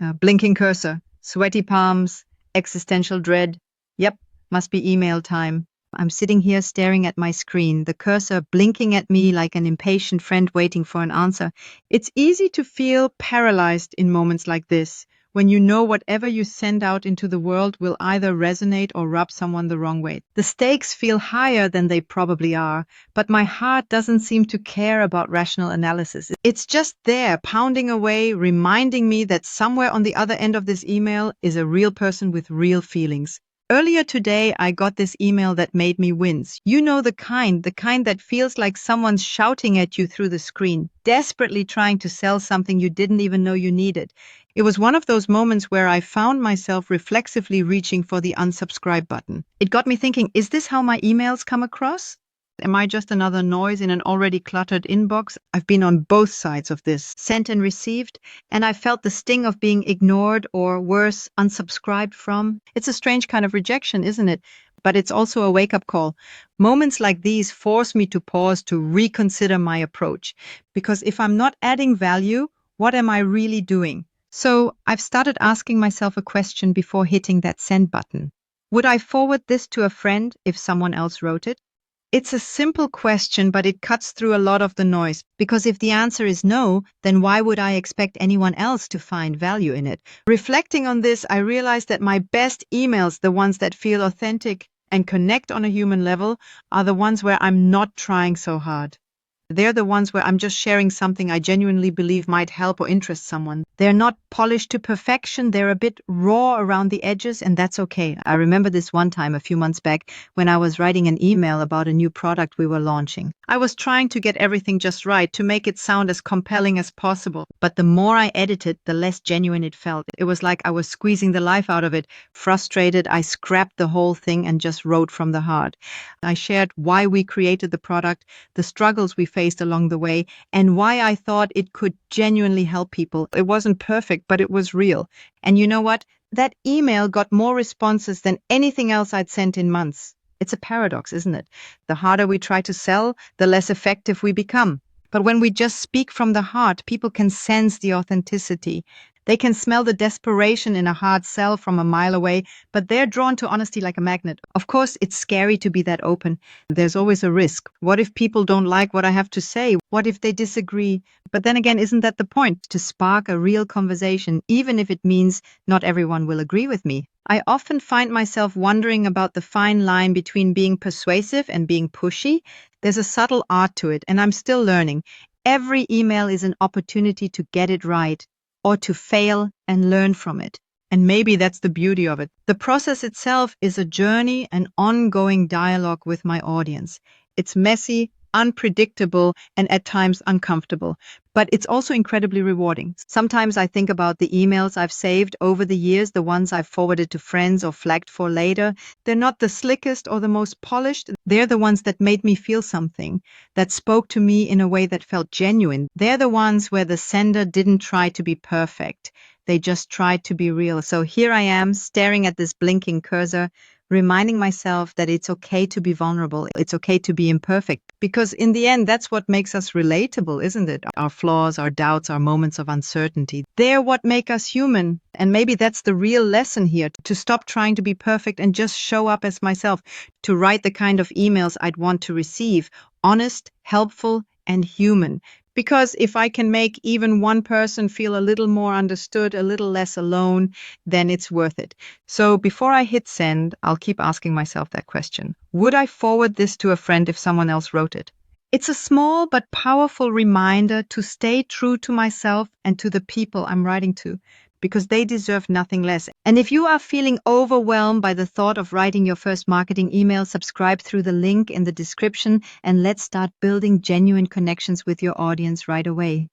Blinking cursor, sweaty palms, existential dread. Yep, must be email time. I'm sitting here staring at my screen, the cursor blinking at me like an impatient friend waiting for an answer. It's easy to feel paralyzed in moments like this, when you know whatever you send out into the world will either resonate or rub someone the wrong way. The stakes feel higher than they probably are, but my heart doesn't seem to care about rational analysis. It's just there, pounding away, reminding me that somewhere on the other end of this email is a real person with real feelings. Earlier today, I got this email that made me wince. You know the kind that feels like someone's shouting at you through the screen, desperately trying to sell something you didn't even know you needed. It was one of those moments where I found myself reflexively reaching for the unsubscribe button. It got me thinking, is this how my emails come across? Am I just another noise in an already cluttered inbox? I've been on both sides of this, sent and received, and I felt the sting of being ignored or worse, unsubscribed from. It's a strange kind of rejection, isn't it? But it's also a wake-up call. Moments like these force me to pause to reconsider my approach. Because if I'm not adding value, what am I really doing? So I've started asking myself a question before hitting that send button. Would I forward this to a friend if someone else wrote it? It's a simple question, but it cuts through a lot of the noise, because if the answer is no, then why would I expect anyone else to find value in it? Reflecting on this, I realized that my best emails, the ones that feel authentic and connect on a human level, are the ones where I'm not trying so hard. They're the ones where I'm just sharing something I genuinely believe might help or interest someone. They're not polished to perfection. They're a bit raw around the edges, and that's okay. I remember this one time a few months back when I was writing an email about a new product we were launching. I was trying to get everything just right to make it sound as compelling as possible. But the more I edited, the less genuine it felt. It was like I was squeezing the life out of it. Frustrated, I scrapped the whole thing and just wrote from the heart. I shared why we created the product, the struggles we faced along the way, and why I thought it could genuinely help people. It wasn't perfect, but it was real. And you know what? That email got more responses than anything else I'd sent in months. It's a paradox, isn't it? The harder we try to sell, the less effective we become. But when we just speak from the heart, people can sense the authenticity. They can smell the desperation in a hard sell from a mile away, but they're drawn to honesty like a magnet. Of course, it's scary to be that open. There's always a risk. What if people don't like what I have to say? What if they disagree? But then again, isn't that the point? To spark a real conversation, even if it means not everyone will agree with me. I often find myself wondering about the fine line between being persuasive and being pushy. There's a subtle art to it, and I'm still learning. Every email is an opportunity to get it right, or to fail and learn from it. And maybe that's the beauty of it. The process itself is a journey, an ongoing dialogue with my audience. It's messy, unpredictable, and at times uncomfortable. But it's also incredibly rewarding. Sometimes I think about the emails I've saved over the years, the ones I've forwarded to friends or flagged for later. They're not the slickest or the most polished. They're the ones that made me feel something, that spoke to me in a way that felt genuine. They're the ones where the sender didn't try to be perfect. They just tried to be real. So here I am, staring at this blinking cursor, reminding myself that it's okay to be vulnerable. It's okay to be imperfect. Because in the end, that's what makes us relatable, isn't it? Our flaws, our doubts, our moments of uncertainty. They're what make us human. And maybe that's the real lesson here, to stop trying to be perfect and just show up as myself, to write the kind of emails I'd want to receive, honest, helpful, and human. Because if I can make even one person feel a little more understood, a little less alone, then it's worth it. So before I hit send, I'll keep asking myself that question. Would I forward this to a friend if someone else wrote it? It's a small but powerful reminder to stay true to myself and to the people I'm writing to, because they deserve nothing less. And if you are feeling overwhelmed by the thought of writing your first marketing email, subscribe through the link in the description, and let's start building genuine connections with your audience right away.